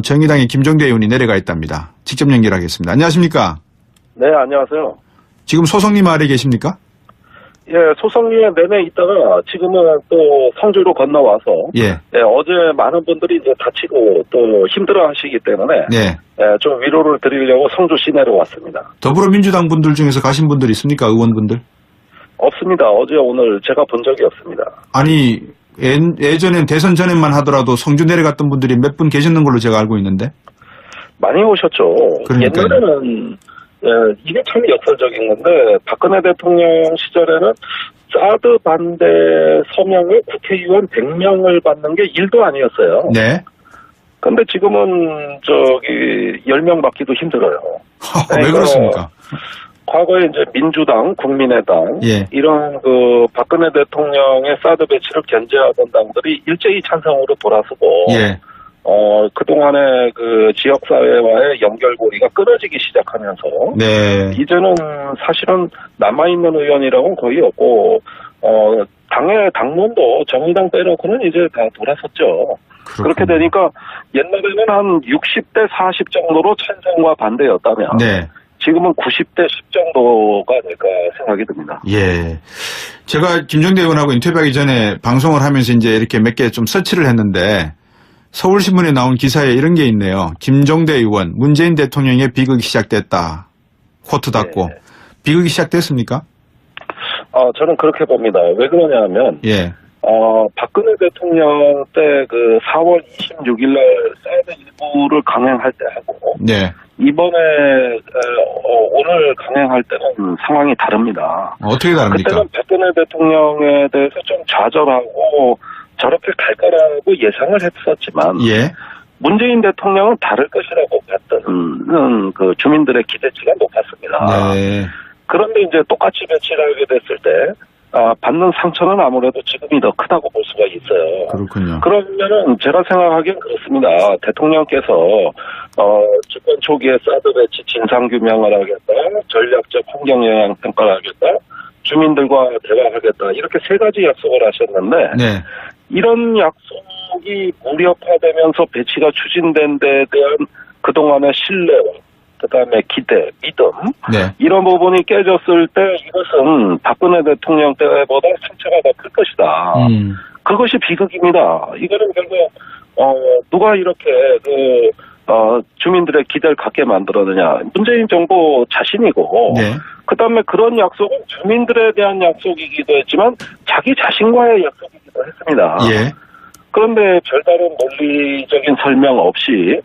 정의당의 김종대 의원이 내려가 있답니다. 직접 연결하겠습니다. 안녕하십니까? 네, 안녕하세요. 지금 소송리 마을에 계십니까? 예, 소송리에 내내 있다가 지금은 또 성주로 건너와서 예. 예, 어제 많은 분들이 이제 다치고 또 힘들어 하시기 때문에 네. 예, 좀 위로를 드리려고 성주 시내로 왔습니다. 더불어민주당 분들 중에서 가신 분들 있습니까? 의원분들? 없습니다. 어제 오늘 제가 본 적이 없습니다. 아니, 예전엔 대선 전에만 하더라도 성주 내려갔던 분들이 몇 분 계셨는 걸로 제가 알고 있는데. 많이 오셨죠. 그러니까요. 옛날에는 예, 이게 참 역설적인 건데 박근혜 대통령 시절에는 사드 반대 서명을 국회의원 100명을 받는 게 일도 아니었어요. 네. 근데 지금은 10명 받기도 힘들어요. 왜 그렇습니까? 과거에 이제 민주당, 국민의당 예. 이런 박근혜 대통령의 사드 배치를 견제하던 당들이 일제히 찬성으로 돌아서고 예. 그동안의 지역사회와의 연결고리가 끊어지기 시작하면서 네. 이제는 사실은 남아있는 의원이라고는 거의 없고 당의 당론도 정의당 빼놓고는 이제 다 돌아섰죠. 그렇군요. 그렇게 되니까 옛날에는 한 60대 40 정도로 찬성과 반대였다면 네. 지금은 90대 10 정도가 될까 생각이 듭니다. 예. 제가 김종대 의원하고 인터뷰하기 전에 방송을 하면서 이제 이렇게 몇 개 좀 서치를 했는데 서울신문에 나온 기사에 이런 게 있네요. 김종대 의원, 문재인 대통령의 비극이 시작됐다. 코트 닫고. 네. 비극이 시작됐습니까? 저는 그렇게 봅니다. 왜 그러냐면 예. 박근혜 대통령 때 4월 26일 날 사드 일부를 강행할 때 하고 네. 이번에 오늘 강행할 때는 상황이 다릅니다. 어떻게 다릅니까? 그때는 박근혜 대통령에 대해서 좀 좌절하고 저렇게 갈 거라고 예상을 했었지만 예. 문재인 대통령은 다를 것이라고 봤던 주민들의 기대치가 높았습니다. 네. 그런데 이제 똑같이 배치를 하게 됐을 때 받는 상처는 아무래도 지금이 더 크다고 볼 수가 있어요. 그렇군요. 그러면은 제가 생각하기엔 그렇습니다. 대통령께서 집권 초기에 사드 배치 진상 규명을 하겠다, 전략적 환경 영향 평가를 하겠다, 주민들과 대화하겠다 이렇게 세 가지 약속을 하셨는데 네. 이런 약속이 무력화되면서 배치가 추진된 데 대한 그동안의 신뢰와 그다음에 기대, 믿음 네. 이런 부분이 깨졌을 때 이것은 박근혜 대통령 때보다 상처가 더 클 것이다. 그것이 비극입니다. 이거는 결국 누가 이렇게 주민들의 기대를 갖게 만들었느냐. 문재인 정부 자신이고 네. 그다음에 그런 약속은 주민들에 대한 약속이기도 했지만 자기 자신과의 약속이기도 했습니다. 예. 그런데 별다른 논리적인 설명 없이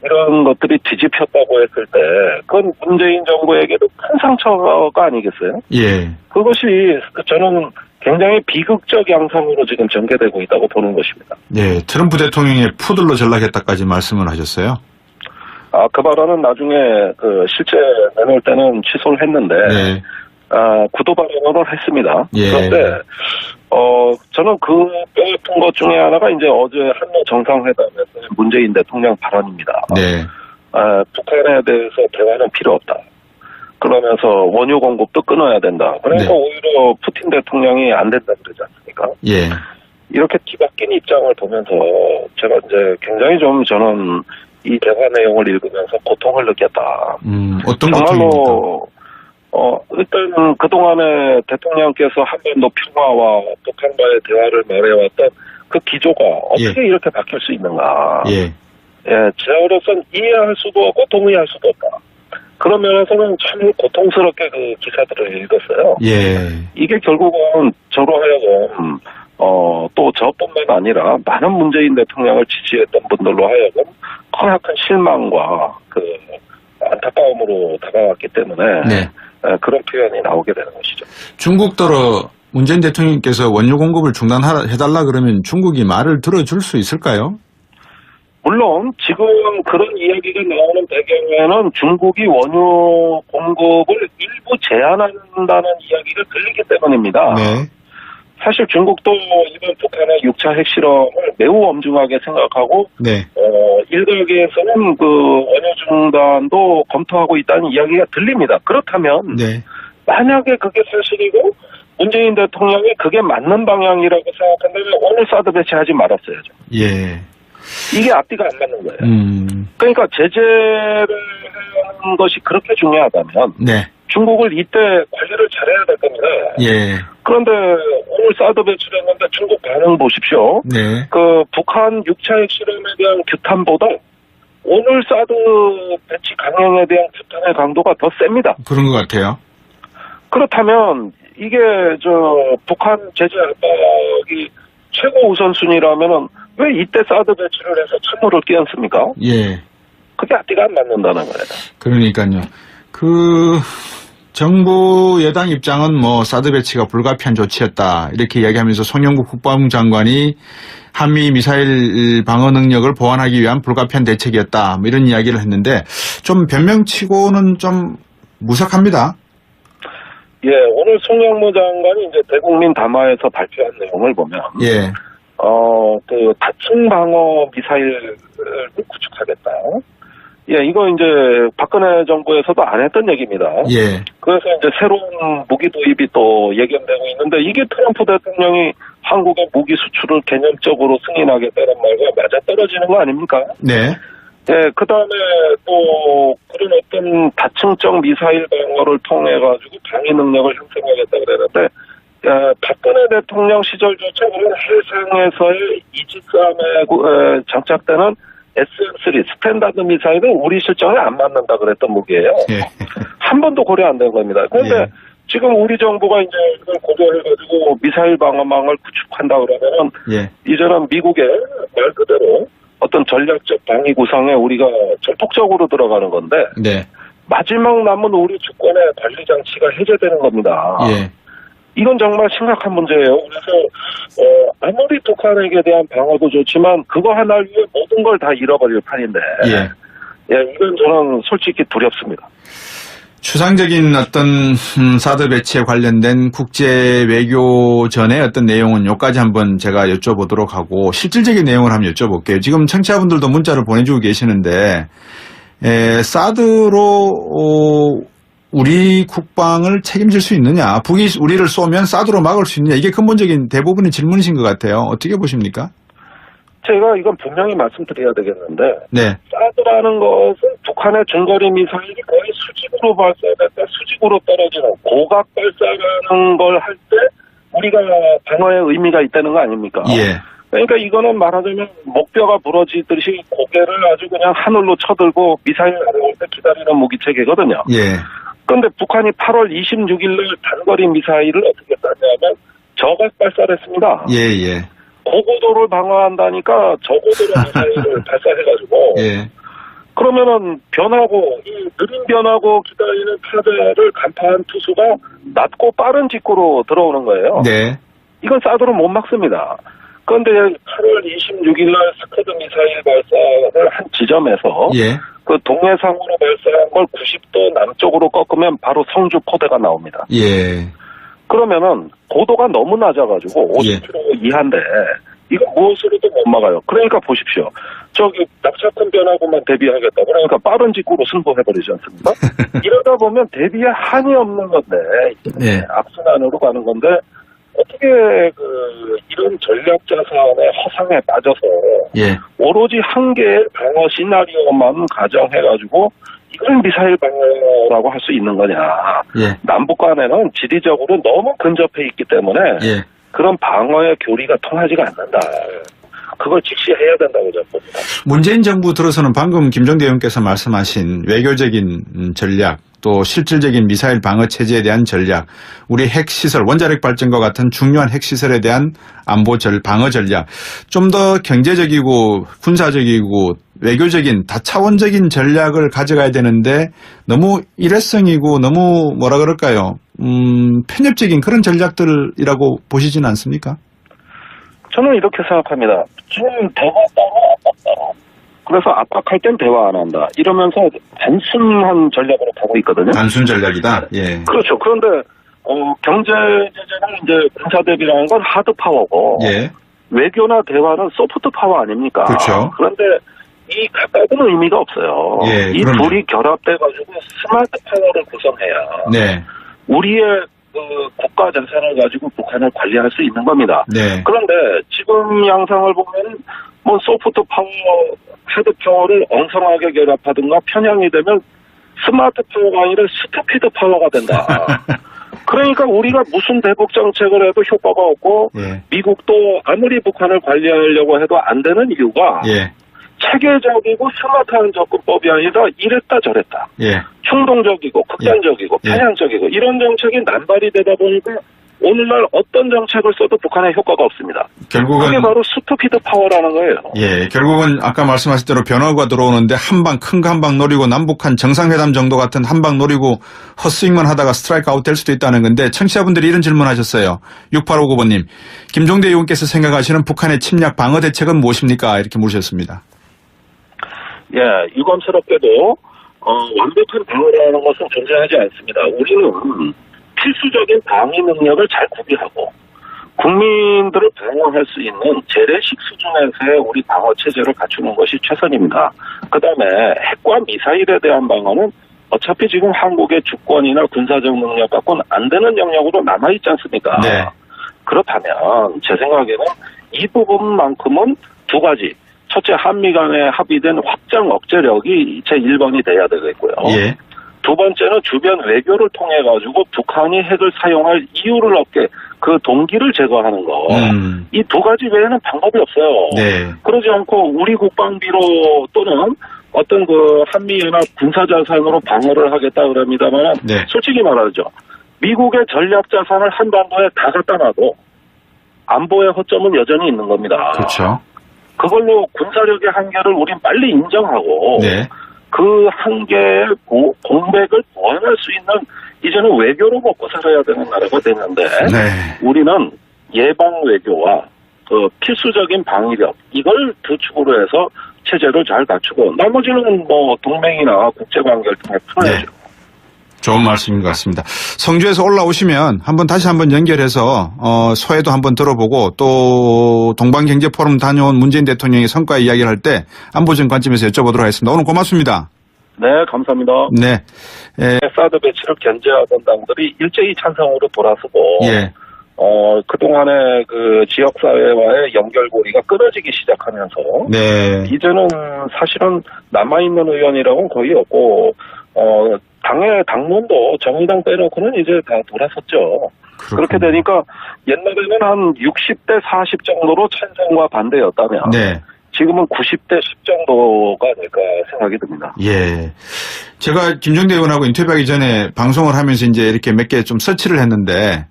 이런 것들이 뒤집혔다고 했을 때 그건 문재인 정부에게도 큰 상처가 아니겠어요? 예. 그것이 저는 굉장히 비극적 양상으로 지금 전개되고 있다고 보는 것입니다. 네. 트럼프 대통령의 푸들로 전락했다까지 말씀을 하셨어요. 그 발언은 나중에 실제 내놓을 때는 취소를 했는데 네. 구도 발언을 했습니다. 예. 그런데 저는 그 뼈아픈 것 중에 하나가 이제 어제 한미 정상회담에서 문재인 대통령 발언입니다. 네. 북한에 대해서 대화는 필요 없다. 그러면서 원유 공급도 끊어야 된다. 그러니까 네. 오히려 푸틴 대통령이 안 된다 그러지 않습니까? 예. 이렇게 뒤바뀐 입장을 보면서 제가 이제 굉장히 좀 저는 이 대화 내용을 읽으면서 고통을 느꼈다. 어떤 고통입니까? 정말로 일단 그동안에 대통령께서 한반도 평화와 북한과의 대화를 말해왔던 그 기조가 어떻게 이렇게 바뀔 수 있는가. 예. 예, 저로서는 이해할 수도 없고 동의할 수도 없다. 그런 면에서는 참 고통스럽게 그 기사들을 읽었어요. 예. 이게 결국은 저로 하여금 또 저뿐만 아니라 많은 문재인 대통령을 지지했던 분들로 하여금 커다란 실망과 안타까움으로 다가왔기 때문에 네. 그런 표현이 나오게 되는 것이죠. 중국더러 문재인 대통령께서 원유 공급을 중단해달라 그러면 중국이 말을 들어줄 수 있을까요? 물론 지금 그런 이야기가 나오는 배경에는 중국이 원유 공급을 일부 제한한다는 이야기가 들리기 때문입니다. 네. 사실 중국도 이번 북한의 6차 핵실험을 매우 엄중하게 생각하고 네. 일각에서는 원유 중단도 검토하고 있다는 이야기가 들립니다. 그렇다면 네. 만약에 그게 사실이고 문재인 대통령이 그게 맞는 방향이라고 생각한다면 오늘 사드 배치하지 말았어야죠. 예. 이게 앞뒤가 안 맞는 거예요. 그러니까 제재를 하는 것이 그렇게 중요하다면 네. 중국을 이때 관리를 잘해야 될 겁니다. 예. 그런데 오늘 사드 배출했는데 중국 반응 보십시오. 네. 그 북한 6차 핵실험에 대한 규탄보다 오늘 사드 배치 강행에 대한 규탄의 강도가 더 셉니다. 그런 것 같아요. 그렇다면 이게 북한 제재 압박이 최고 우선순위라면은 왜 이때 사드 배치를 해서 찬물을 끼얹습니까? 예. 그게 앞뒤가 안 맞는다는 거예요. 그러니까요. 정부 여당 입장은 뭐 사드 배치가 불가피한 조치였다 이렇게 이야기하면서 송영국 국방부 장관이 한미 미사일 방어 능력을 보완하기 위한 불가피한 대책이었다 뭐 이런 이야기를 했는데 좀 변명치고는 좀 무색합니다. 예, 오늘 송영무 장관이 이제 대국민 담화에서 발표한 내용을 보면 예. 다층 방어 미사일을 구축하겠다. 예, 이거 이제 박근혜 정부에서도 안 했던 얘기입니다. 예. 그래서 이제 새로운 무기 도입이 또 예견되고 있는데 이게 트럼프 대통령이 한국의 무기 수출을 개념적으로 승인하겠다는 말과 맞아떨어지는 거 아닙니까? 네. 예, 그 다음에 또 그런 어떤 다층적 미사일 방어를 통해 가지고 방위 능력을 형성하겠다 그랬는데 박근혜 대통령 시절조차 그런 해상에서의 이지스함에 장착되는 SM-3 스탠다드 미사일은 우리 실정에 안 맞는다 그랬던 무기예요. 예. 한 번도 고려 안 된 겁니다. 그런데 예. 지금 우리 정부가 이제 이걸 고려해가지고 미사일 방어망을 구축한다 그러면은 예. 이제는 미국의 말 그대로 어떤 전략적 방위 구상에 우리가 전폭적으로 들어가는 건데 네. 마지막 남은 우리 주권의 관리 장치가 해제되는 겁니다. 예. 이건 정말 심각한 문제예요. 그래서 아무리 북한에게 대한 방어도 좋지만 그거 하나를 위해 모든 걸 다 잃어버릴 판인데 이건 저는 솔직히 두렵습니다. 추상적인 어떤 사드 배치에 관련된 국제 외교전의 어떤 내용은 여기까지 한번 제가 여쭤보도록 하고 실질적인 내용을 한번 여쭤볼게요. 지금 청취자분들도 문자를 보내주고 계시는데 사드로 우리 국방을 책임질 수 있느냐, 북이 우리를 쏘면 사드로 막을 수 있느냐, 이게 근본적인 대부분의 질문이신 것 같아요. 어떻게 보십니까? 제가 이건 분명히 말씀드려야 되겠는데 네. 사드라는 것은 북한의 중거리 미사일이 거의 수직으로 발사됐다 수직으로 떨어지는 고각 발사라는 걸 할 때 우리가 방어의 의미가 있다는 거 아닙니까? 예. 그러니까 이거는 말하자면 목뼈가 부러지듯이 고개를 아주 그냥 하늘로 쳐들고 미사일 날아올 때 기다리는 무기체계거든요. 예. 그런데 북한이 8월 26일 날 단거리 미사일을 어떻게 쐈냐면 저각 발사를 했습니다. 예. 고고도를 방어한다니까 저고도로 미사일을 발사해가지고 예. 그러면은 변하고 이 느린 변하고 기다리는 타자를 간파한 투수가 낮고 빠른 직구로 들어오는 거예요. 네. 이건 사드로 못 막습니다. 그런데 8월 26일 날 스커드 미사일 발사를 한 지점에서 예. 그 동해상으로 발사한 걸 90도 남쪽으로 꺾으면 바로 성주 포대가 나옵니다. 예. 그러면은 고도가 너무 낮아가지고 50km 이하인데 이거 무엇으로도 못 막아요. 그러니까 보십시오. 저기 낙차큰 변화구만 대비하겠다. 그러니까 빠른 직구로 승부해버리지 않습니까? 이러다 보면 대비에 한이 없는 건데 예. 악순환으로 가는 건데 어떻게 이런 전략 자산의 허상에 빠져서 예. 오로지 한 개의 방어 시나리오만 가정해가지고 이걸 미사일 방어라고 할 수 있는 거냐. 예. 남북 간에는 지리적으로 너무 근접해 있기 때문에 예. 그런 방어의 교리가 통하지가 않는다. 그걸 직시해야 된다고 저는 봅니다. 문재인 정부 들어서는 방금 김종대 의원께서 말씀하신 외교적인 전략, 또 실질적인 미사일 방어 체제에 대한 전략, 우리 핵시설, 원자력 발전과 같은 중요한 핵시설에 대한 방어 전략, 좀 더 경제적이고 군사적이고 외교적인 다차원적인 전략을 가져가야 되는데 너무 일회성이고 너무 뭐라 그럴까요? 편협적인 그런 전략들이라고 보시지는 않습니까? 저는 이렇게 생각합니다. 지금 대화 따로 압박 따로. 그래서 압박할 땐 대화 안 한다. 이러면서 단순한 전략으로 가고 있거든요. 단순 전략이다. 예. 그렇죠. 그런데 경제 제재는 이제 군사 대비라는 건 하드 파워고 예. 외교나 대화는 소프트 파워 아닙니까? 그렇죠. 그런데 이 각각은 의미가 없어요. 예, 이 그럼요. 둘이 결합돼가지고 스마트 파워를 구성해야 네. 우리의 국가 자산을 가지고 북한을 관리할 수 있는 겁니다. 네. 그런데 지금 양상을 보면 뭐 소프트 파워, 하드 파워를 엉성하게 결합하든가 편향이 되면 스마트 파워가 아니라 스투피드 파워가 된다. 그러니까 우리가 무슨 대북 정책을 해도 효과가 없고 예. 미국도 아무리 북한을 관리하려고 해도 안 되는 이유가 예. 체계적이고 스마트한 접근법이 아니라 이랬다 저랬다. 예. 충동적이고 극단적이고 예. 편향적이고 이런 정책이 남발이 되다 보니까 오늘날 어떤 정책을 써도 북한에 효과가 없습니다. 결국은 그게 바로 스투피드 파워라는 거예요. 예, 결국은 아까 말씀하신 대로 변화가 들어오는데 큰 거 한 방 노리고 남북한 정상회담 정도 같은 한 방 노리고 헛스윙만 하다가 스트라이크 아웃 될 수도 있다는 건데 청취자분들이 이런 질문하셨어요. 6859번님. 김종대 의원께서 생각하시는 북한의 침략 방어 대책은 무엇입니까? 이렇게 물으셨습니다. 예, 유감스럽게도 완벽한 방어라는 것은 존재하지 않습니다. 우리는 필수적인 방위 능력을 잘 구비하고 국민들을 방어할 수 있는 재래식 수준에서의 우리 방어 체제를 갖추는 것이 최선입니다. 그다음에 핵과 미사일에 대한 방어는 어차피 지금 한국의 주권이나 군사적 능력 갖고는 안 되는 영역으로 남아있지 않습니까? 네. 그렇다면 제 생각에는 이 부분만큼은 두 가지. 첫째, 한미 간에 합의된 확장 억제력이 제1번이 돼야 되겠고요. 예. 두 번째는 주변 외교를 통해 가지고 북한이 핵을 사용할 이유를 얻게 그 동기를 제거하는 거. 이 두 가지 외에는 방법이 없어요. 네. 그러지 않고 우리 국방비로 또는 어떤 그 한미연합 군사자산으로 방어를 하겠다 그럽니다만 네. 솔직히 말하죠. 미국의 전략자산을 한반도에 다 갖다 놔도 안보의 허점은 여전히 있는 겁니다. 그렇죠. 그걸로 군사력의 한계를 우린 빨리 인정하고 네. 그 한계의 공백을 보완할 수 있는 이제는 외교로 먹고 살아야 되는 나라가 됐는데 네. 우리는 예방 외교와 그 필수적인 방위력 이걸 두 축으로 해서 체제를 잘 갖추고 나머지는 뭐 동맹이나 국제관계를 통해 풀어야죠. 네. 좋은 말씀인 것 같습니다. 성주에서 올라오시면 다시 한번 연결해서 소회도 한번 들어보고 또 동방경제포럼 다녀온 문재인 대통령의 성과 이야기를 할 때 안보적 관점에서 여쭤보도록 하겠습니다. 오늘 고맙습니다. 네, 감사합니다. 네. 사드 배치를 견제하던 당들이 일제히 찬성으로 돌아서고 예. 그동안의 그 지역사회와의 연결고리가 끊어지기 시작하면서 네. 이제는 사실은 남아있는 의원이라고는 거의 없고 당의 당론도 정의당 빼놓고는 이제 다 돌아섰죠. 그렇군요. 그렇게 되니까 옛날에는 한 60대 40 정도로 찬성과 반대였다면 네. 지금은 90대 10 정도가 될까 생각이 듭니다. 예. 제가 김종대 의원하고 인터뷰하기 전에 방송을 하면서 이제 이렇게 몇 개 좀 서치를 했는데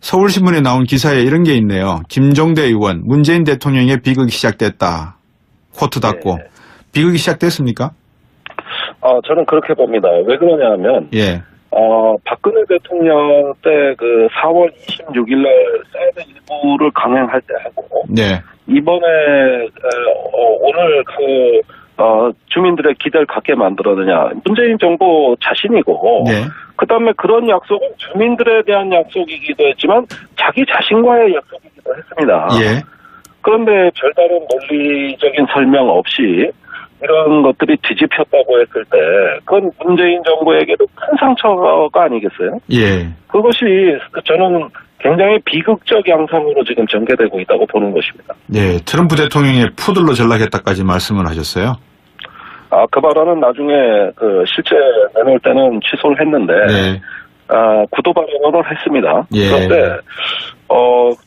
서울신문에 나온 기사에 이런 게 있네요. 김종대 의원, 문재인 대통령의 비극이 시작됐다. 코트 닫고. 네. 비극이 시작됐습니까? 저는 그렇게 봅니다. 왜 그러냐면, 예. 박근혜 대통령 때 그 4월 26일 날 사드 일부를 강행할 때 하고, 네. 이번에, 오늘 주민들의 기대를 갖게 만들어느냐. 문재인 정부 자신이고, 네. 그 다음에 그런 약속은 주민들에 대한 약속이기도 했지만, 자기 자신과의 약속이기도 했습니다. 예. 그런데 별다른 논리적인 설명 없이, 이런 것들이 뒤집혔다고 했을 때 그건 문재인 정부에게도 큰 상처가 아니겠어요? 예. 그것이 저는 굉장히 비극적 양상으로 지금 전개되고 있다고 보는 것입니다. 네. 트럼프 대통령의 푸들로 전락했다까지 말씀을 하셨어요. 그 발언은 나중에 실제 내놓을 때는 취소를 했는데 네. 구도 발언을 했습니다. 예. 그런데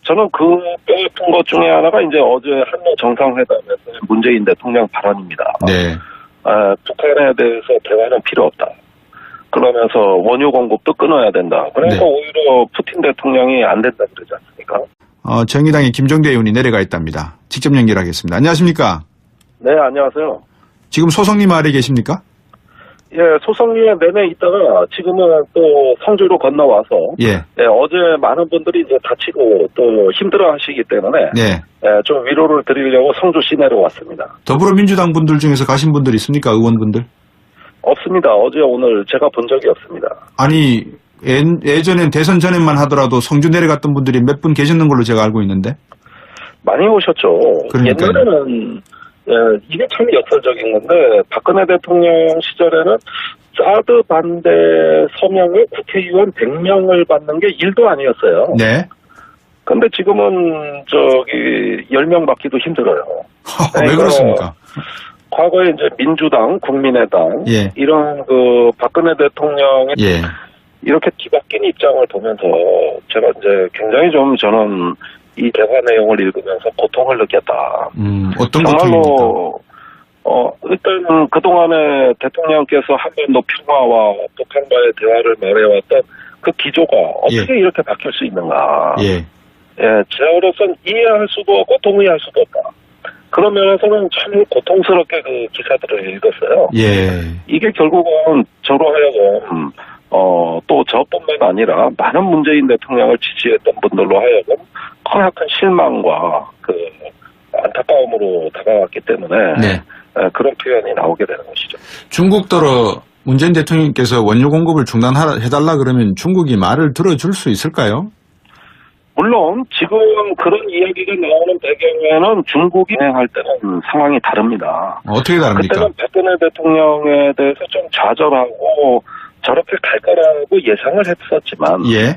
저는 그 뼈아픈 것 중에 하나가 이제 어제 한미 정상회담에서 문재인 대통령 발언입니다. 네. 북한에 대해서 대화는 필요 없다. 그러면서 원유 공급도 끊어야 된다. 그러니까 네. 오히려 푸틴 대통령이 안 된다 그러지 않습니까? 정의당의 김종대 의원이 내려가 있답니다. 직접 연결하겠습니다. 안녕하십니까? 네, 안녕하세요. 지금 소성리 마을에 계십니까? 예, 소성리에 내내 있다가 지금은 또 성주로 건너와서 예. 어제 많은 분들이 이제 다치고 또 힘들어 하시기 때문에 네. 좀 위로를 드리려고 성주 시내로 왔습니다. 더불어민주당 분들 중에서 가신 분들 있습니까? 의원분들? 없습니다. 어제 오늘 제가 본 적이 없습니다. 아니, 예전엔 대선 전에만 하더라도 성주 내려갔던 분들이 몇 분 계셨는 걸로 제가 알고 있는데. 많이 오셨죠. 그러니까요. 옛날에는 이게 참 역설적인 건데 박근혜 대통령 시절에는 사드 반대 서명을 국회의원 100명을 받는 게 일도 아니었어요. 네. 근데 지금은 10명 받기도 힘들어요. 왜 그렇습니까? 과거에 이제 민주당, 국민의당 예. 이런 박근혜 대통령의 예. 이렇게 뒤바뀐 입장을 보면서 제가 이제 굉장히 좀 저는 이 대화 내용을 읽으면서 고통을 느꼈다. 어떤 고통입니까? 정말로 일단 그동안에 대통령께서 한반도 평화와 북한과의 대화를 말해왔던 그 기조가 어떻게 이렇게 바뀔 수 있는가. 예. 예, 저로서는 이해할 수도 없고 동의할 수도 없다. 그런 면에서는 참 고통스럽게 그 기사들을 읽었어요. 예. 이게 결국은 저로 하여금 또 저뿐만 아니라 많은 문재인 대통령을 지지했던 분들로 하여금 커다란 실망과 그 안타까움으로 다가왔기 때문에 네. 그런 표현이 나오게 되는 것이죠. 중국더러 문재인 대통령께서 원유 공급을 중단해달라 그러면 중국이 말을 들어줄 수 있을까요? 물론 지금 그런 이야기가 나오는 배경에는 중국이 진행할 때는 상황이 다릅니다. 어떻게 다릅니까? 그때는 박근혜 대통령에 대해서 좀 좌절하고 저렇게 갈 거라고 예상을 했었지만 예.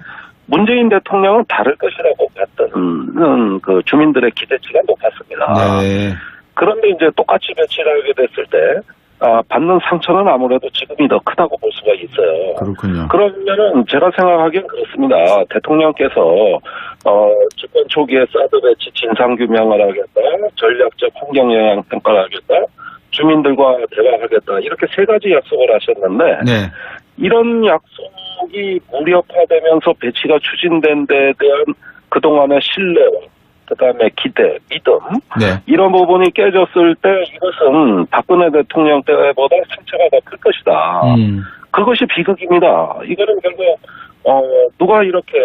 문재인 대통령은 다를 것이라고 봤던 그 주민들의 기대치가 높았습니다. 네. 그런데 이제 똑같이 배치를 하게 됐을 때 받는 상처는 아무래도 지금이 더 크다고 볼 수가 있어요. 그렇군요. 그러면은 제가 생각하기엔 그렇습니다. 대통령께서 집권 초기에 사드 배치 진상 규명을 하겠다, 전략적 환경 영향 평가를 하겠다, 주민들과 대화하겠다 이렇게 세 가지 약속을 하셨는데 네. 이런 약속이 무력화되면서 배치가 추진된 데에 대한 그동안의 신뢰와 그다음에 기대, 믿음 네. 이런 부분이 깨졌을 때 이것은 박근혜 대통령 때보다 상처가 더 클 것이다. 그것이 비극입니다. 이거는 결국 누가 이렇게